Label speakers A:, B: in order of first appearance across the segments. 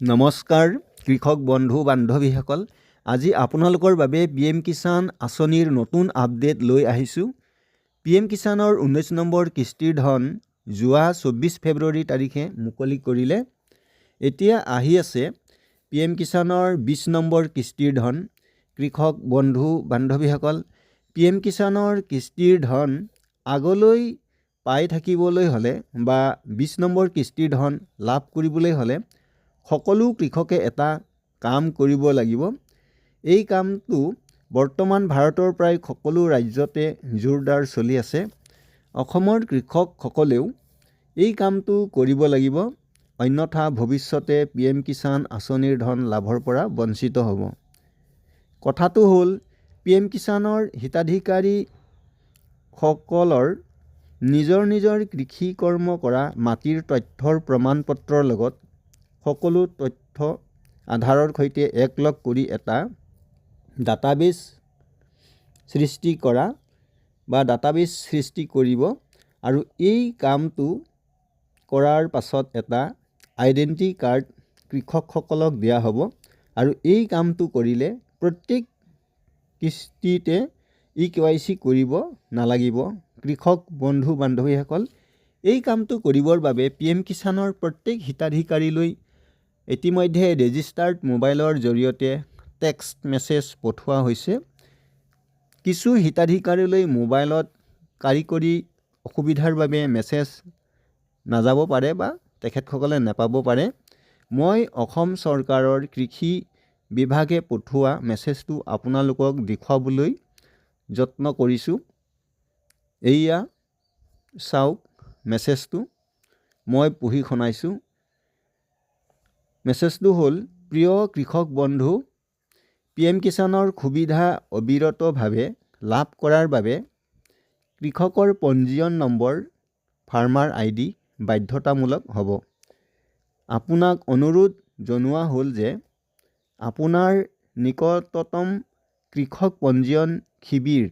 A: নমস্কাৰ কৃষক বন্ধু বান্ধৱীসকল, আজি আপোনালোকৰ বাবে PM কিষাণ আঁচনিৰ নতুন আপডেট লৈ আহিছোঁ। PM কিষাণৰ 19 নম্বৰ কিস্তিৰ ধন যোৱা 24 ফেব্ৰুৱাৰী তাৰিখে মুকলি কৰিলে। এতিয়া আহি আছে PM কিষাণৰ 20 নম্বৰ কিস্তিৰ ধন। কৃষক বন্ধু বান্ধৱীসকল, PM কিষাণৰ কিস্তিৰ ধন আগলৈ পাই থাকিবলৈ হ'লে বা 20 নম্বৰ কিস্তিৰ ধন লাভ কৰিবলৈ হ'লে সকলো কৃষকে এটা কাম কৰিব লাগিব। এই কামটো বৰ্তমান ভাৰতৰ প্ৰায় সকলো ৰাজ্যতে জোৰদাৰ চলি আছে। অসমৰ কৃষকসকলেও এই কামটো কৰিব লাগিব, অন্যথা ভৱিষ্যতে PM কিষাণ আঁচনিৰ ধন লাভৰ পৰা বঞ্চিত হ'ব। কথাটো হ'ল, PM কিষাণৰ হিতাধিকাৰীসকলৰ নিজৰ কৃষি কৰ্ম কৰা মাটিৰ তথ্যৰ প্ৰমাণপত্ৰৰ লগত সকলো তথ্য আধাৰৰ সৈতে একলগ কৰি এটা ডাটাবেছ সৃষ্টি কৰিব আৰু এই কামটো কৰাৰ পাছত এটা আইডেণ্টি কাৰ্ড কৃষকসকলক দিয়া হ'ব আৰু এই কামটো কৰিলে প্ৰত্যেক কিস্তিতে EKYC কৰিব নালাগিব। কৃষক বন্ধু বান্ধৱীসকল, এই কামটো কৰিবৰ বাবে PM কিষাণৰ প্ৰত্যেক হিতাধিকাৰীলৈ ইতিমধ্যে ৰেজিষ্টাৰ্ড মোবাইলৰ জৰিয়তে টেক্সট মেছেজ পঠোৱা হৈছে। কিছু হিতাধিকাৰীলৈ মোবাইলত কাৰিকৰী অসুবিধাৰ বাবে মেছেজ নাযাব পাৰে বা তেখেতসকলে নাপাব পাৰে। মই অসম চৰকাৰৰ কৃষি বিভাগে পঠোৱা মেছেজটো আপোনালোকক দেখুৱাবলৈ যত্ন কৰিছোঁ। এইয়া চাওক, মেছেজটো মই পঢ়ি শুনাইছোঁ। মেছেজটো হ'ল, প্ৰিয় কৃষক বন্ধু, PM কিষাণৰ সুবিধা অবিৰতভাৱে লাভ কৰাৰ বাবে কৃষকৰ পঞ্জীয়ন নম্বৰ ফাৰ্মাৰ ID বাধ্যতামূলক হ'ব। আপোনাক অনুৰোধ জনোৱা হ'ল যে আপোনাৰ নিকটতম কৃষক পঞ্জীয়ন শিবিৰ,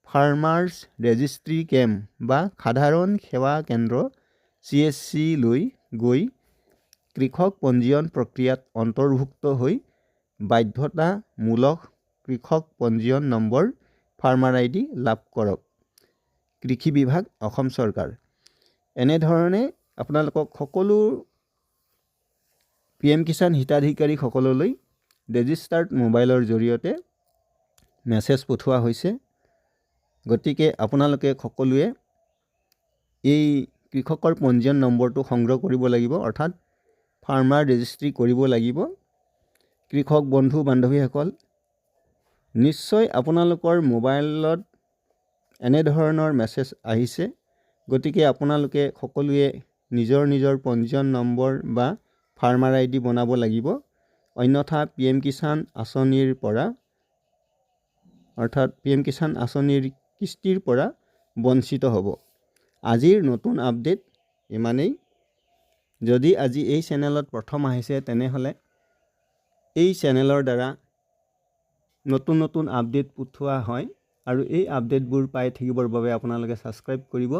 A: ফাৰ্মাৰ্ছ ৰেজিষ্ট্ৰি কেম্প বা সাধাৰণ সেৱা কেন্দ্ৰ CSC লৈ গৈ কৃষক পঞ্জীয়ন প্ৰক্ৰিয়াত অন্তৰ্ভুক্ত হৈ বাধ্যতামূলক কৃষক পঞ্জীয়ন নম্বৰ ফাৰ্মাৰ ID লাভ কৰক। কৃষি বিভাগ, অসম চৰকাৰ। এনেধৰণে আপোনালোকক সকলো PM কিষাণ হিতাধিকাৰীসকললৈ ৰেজিষ্টাৰ্ড মোবাইলৰ জৰিয়তে মেছেজ পঠোৱা হৈছে। গতিকে আপোনালোকে সকলোৱে এই কৃষকৰ পঞ্জীয়ন নম্বৰটো সংগ্ৰহ কৰিব লাগিব, অৰ্থাৎ ফাৰ্মাৰ ৰেজিষ্ট্ৰি কৰিব লাগিব। কৃষক বন্ধু বান্ধৱীসকল, নিশ্চয় আপোনালোকৰ মোবাইলত এনেধৰণৰ মেছেজ আহিছে। গতিকে আপোনালোকে সকলোৱে নিজৰ পঞ্জীয়ন নম্বৰ বা ফাৰ্মাৰ ID বনাব লাগিব, অন্যথা PM কিষাণ আঁচনিৰ পৰা কিস্তিৰ পৰা বঞ্চিত হ'ব। আজিৰ নতুন আপডেট ইমানেই। যদি আজি এই চেনেলত প্ৰথম আহিছে তেনেহ'লে এই চেনেলৰ দ্বাৰা নতুন আপডেট পঠোৱা হয় আৰু এই আপডেটবোৰ পাই থাকিবৰ বাবে আপোনালোকে ছাবস্ক্ৰাইব কৰিব।